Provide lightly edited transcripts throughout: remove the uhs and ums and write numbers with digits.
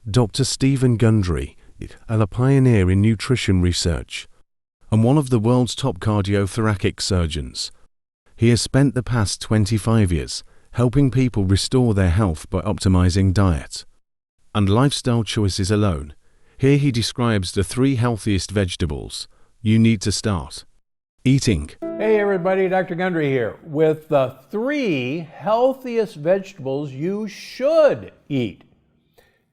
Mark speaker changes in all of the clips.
Speaker 1: Dr. Stephen Gundry, a pioneer in nutrition research and one of the world's top cardiothoracic surgeons. He has spent the past 25 years helping people restore their health by optimizing diet and lifestyle choices alone. Here he describes the 3 healthiest vegetables you need to start eating.
Speaker 2: Hey everybody, Dr. Gundry here with the 3 healthiest vegetables you should eat.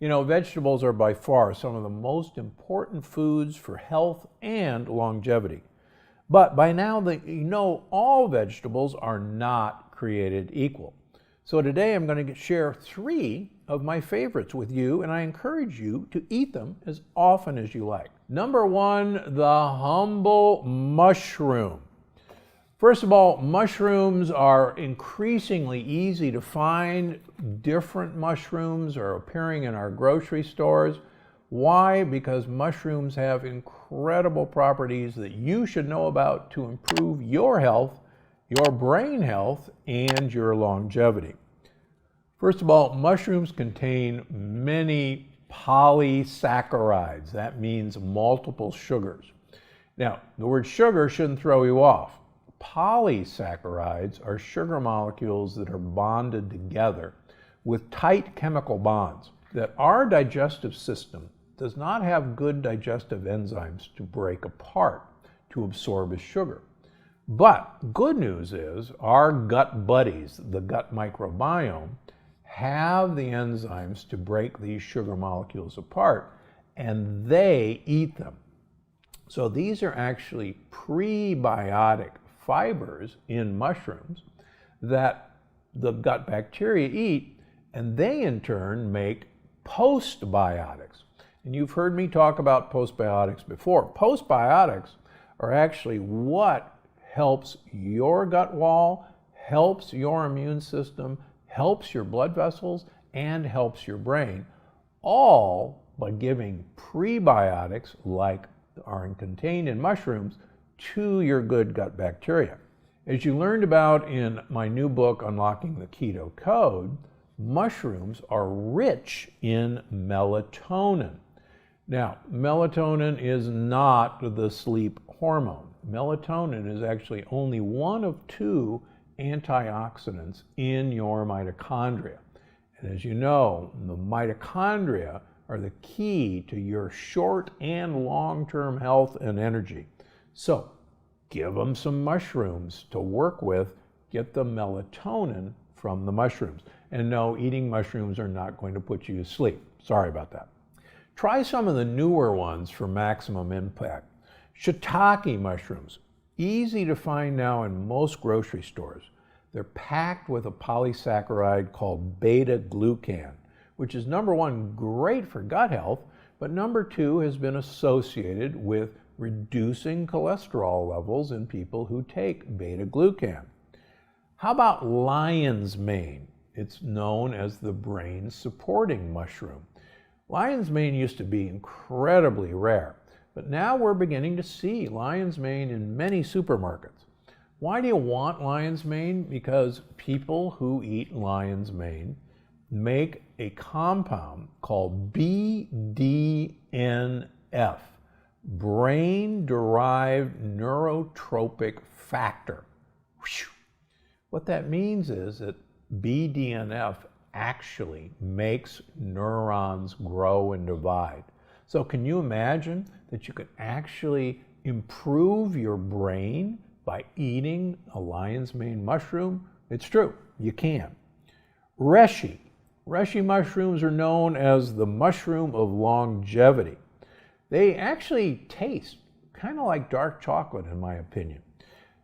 Speaker 2: You know, vegetables are by far some of the most important foods for health and longevity. But by now, you know all vegetables are not created equal. So today I'm going to share 3 of my favorites with you, and I encourage you to eat them as often as you like. Number 1, the humble mushroom. First of all, mushrooms are increasingly easy to find. Different mushrooms are appearing in our grocery stores. Why? Because mushrooms have incredible properties that you should know about to improve your health, your brain health, and your longevity. First of all, mushrooms contain many polysaccharides. That means multiple sugars. Now, the word sugar shouldn't throw you off. Polysaccharides are sugar molecules that are bonded together with tight chemical bonds that our digestive system does not have good digestive enzymes to break apart to absorb as sugar. But good news is our gut buddies, the gut microbiome, have the enzymes to break these sugar molecules apart, and they eat them. So these are actually prebiotic fibers in mushrooms that the gut bacteria eat, and they in turn make postbiotics. And you've heard me talk about postbiotics before. Postbiotics are actually what helps your gut wall, helps your immune system, helps your blood vessels, and helps your brain, all by giving prebiotics like are contained in mushrooms to your good gut bacteria. As you learned about in my new book, Unlocking the Keto Code, mushrooms are rich in melatonin. Now, melatonin is not the sleep hormone. Melatonin is actually only one of 2 antioxidants in your mitochondria. And as you know, the mitochondria are the key to your short and long-term health and energy. So give them some mushrooms to work with, get the melatonin from the mushrooms. And no, eating mushrooms are not going to put you to sleep. Sorry about that. Try some of the newer ones for maximum impact. Shiitake mushrooms, easy to find now in most grocery stores. They're packed with a polysaccharide called beta-glucan, which is number 1, great for gut health, but number 2 has been associated with reducing cholesterol levels in people who take beta-glucan. How about lion's mane? It's known as the brain supporting mushroom. Lion's mane used to be incredibly rare, but now we're beginning to see lion's mane in many supermarkets. Why do you want lion's mane? Because people who eat lion's mane make a compound called BDNF, brain-derived neurotropic factor. What that means is that BDNF actually makes neurons grow and divide. So can you imagine that you could actually improve your brain by eating a lion's mane mushroom? It's true, you can. Reishi. Reishi mushrooms are known as the mushroom of longevity. They actually taste kind of like dark chocolate, in my opinion.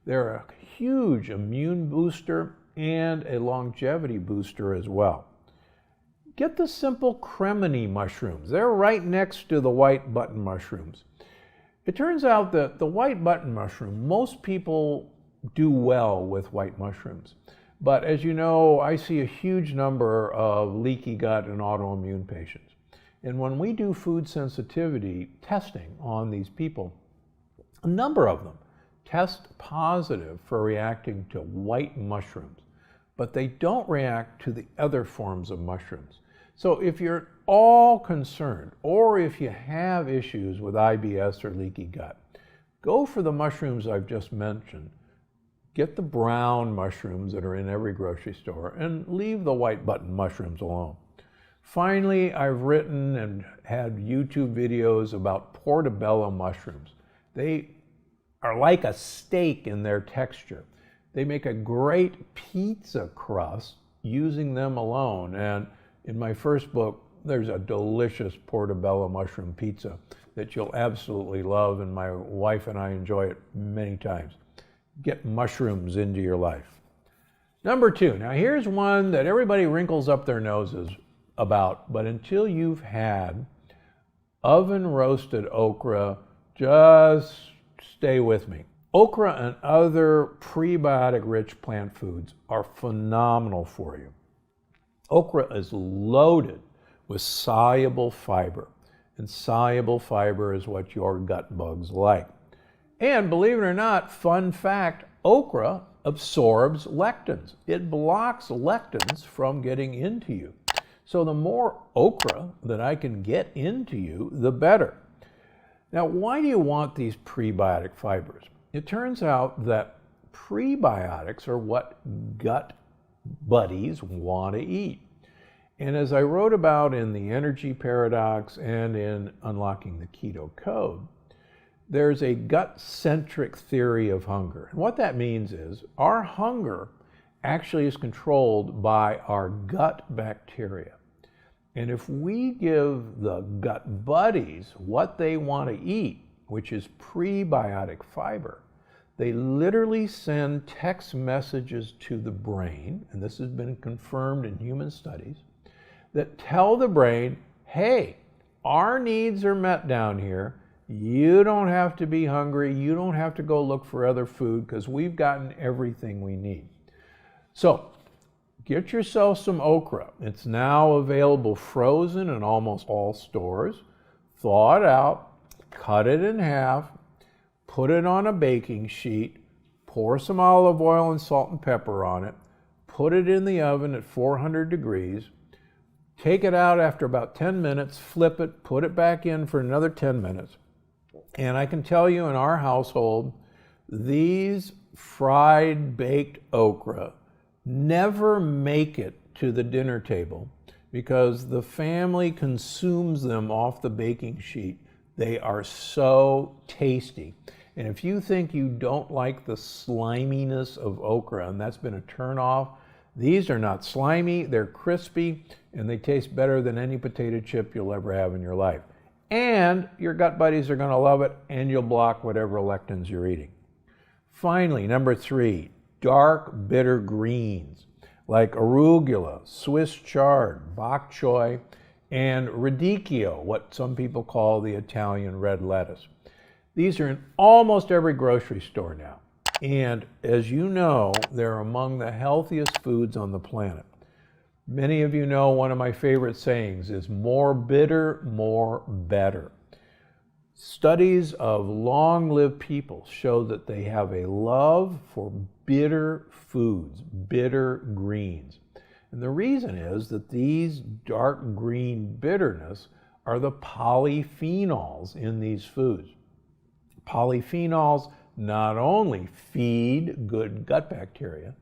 Speaker 2: They're a huge immune booster and a longevity booster as well. Get the simple cremini mushrooms. They're right next to the white button mushrooms. It turns out that the white button mushroom, most people do well with white mushrooms. But as you know, I see a huge number of leaky gut and autoimmune patients. And when we do food sensitivity testing on these people, a number of them test positive for reacting to white mushrooms, but they don't react to the other forms of mushrooms. So if you're at all concerned, or if you have issues with IBS or leaky gut, go for the mushrooms I've just mentioned. Get the brown mushrooms that are in every grocery store and leave the white button mushrooms alone. Finally, I've written and had YouTube videos about portobello mushrooms. They are like a steak in their texture. They make a great pizza crust using them alone. And in my first book, there's a delicious portobello mushroom pizza that you'll absolutely love, and my wife and I enjoy it many times. Get mushrooms into your life. Number 2, now here's one that everybody wrinkles up their noses about, but until you've had oven roasted okra, just stay with me. Okra and other prebiotic rich plant foods are phenomenal for you. Okra is loaded with soluble fiber, and soluble fiber is what your gut bugs like. And believe it or not, fun fact, okra absorbs lectins. It blocks lectins from getting into you. So the more okra that I can get into you, the better. Now, why do you want these prebiotic fibers? It turns out that prebiotics are what gut buddies want to eat. And as I wrote about in the energy paradox and in Unlocking the Keto Code, there's a gut-centric theory of hunger. And what that means is our hunger actually is controlled by our gut bacteria. And if we give the gut buddies what they want to eat, which is prebiotic fiber, they literally send text messages to the brain, and this has been confirmed in human studies, that tell the brain, hey, our needs are met down here. You don't have to be hungry. You don't have to go look for other food because we've gotten everything we need. So get yourself some okra. It's now available frozen in almost all stores. Thaw it out, cut it in half, put it on a baking sheet, pour some olive oil and salt and pepper on it, put it in the oven at 400 degrees, take it out after about 10 minutes, flip it, put it back in for another 10 minutes. And I can tell you in our household, these fried baked okra never make it to the dinner table because the family consumes them off the baking sheet. They are so tasty. And if you think you don't like the sliminess of okra, and that's been a turnoff, these are not slimy, they're crispy, and they taste better than any potato chip you'll ever have in your life. And your gut buddies are going to love it, and you'll block whatever lectins you're eating. Finally, number 3, dark bitter greens like arugula, Swiss chard, bok choy, and radicchio, what some people call the Italian red lettuce. These are in almost every grocery store now. And as you know, they're among the healthiest foods on the planet. Many of you know one of my favorite sayings is more bitter, more better. Studies of long-lived people show that they have a love for bitter foods, bitter greens. And the reason is that these dark green bitterness are the polyphenols in these foods. Polyphenols not only feed good gut bacteria,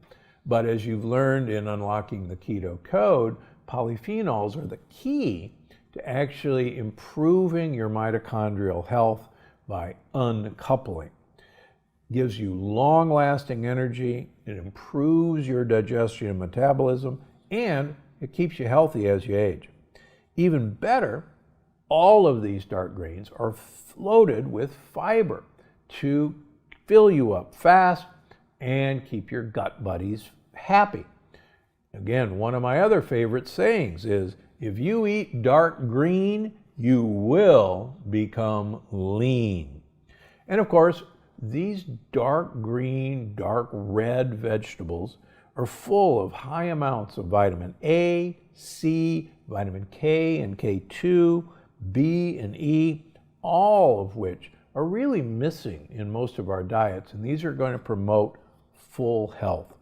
Speaker 2: but as you've learned in Unlocking the Keto Code, polyphenols are the key to actually improving your mitochondrial health by uncoupling. Gives you long-lasting energy, it improves your digestion and metabolism, and it keeps you healthy as you age. Even better, all of these dark greens are loaded with fiber to fill you up fast and keep your gut buddies happy. Again, one of my other favorite sayings is, if you eat dark green, you will become lean. And of course, these dark green, dark red vegetables are full of high amounts of vitamin A, C, vitamin K and K2, B and E, all of which are really missing in most of our diets, and these are going to promote full health.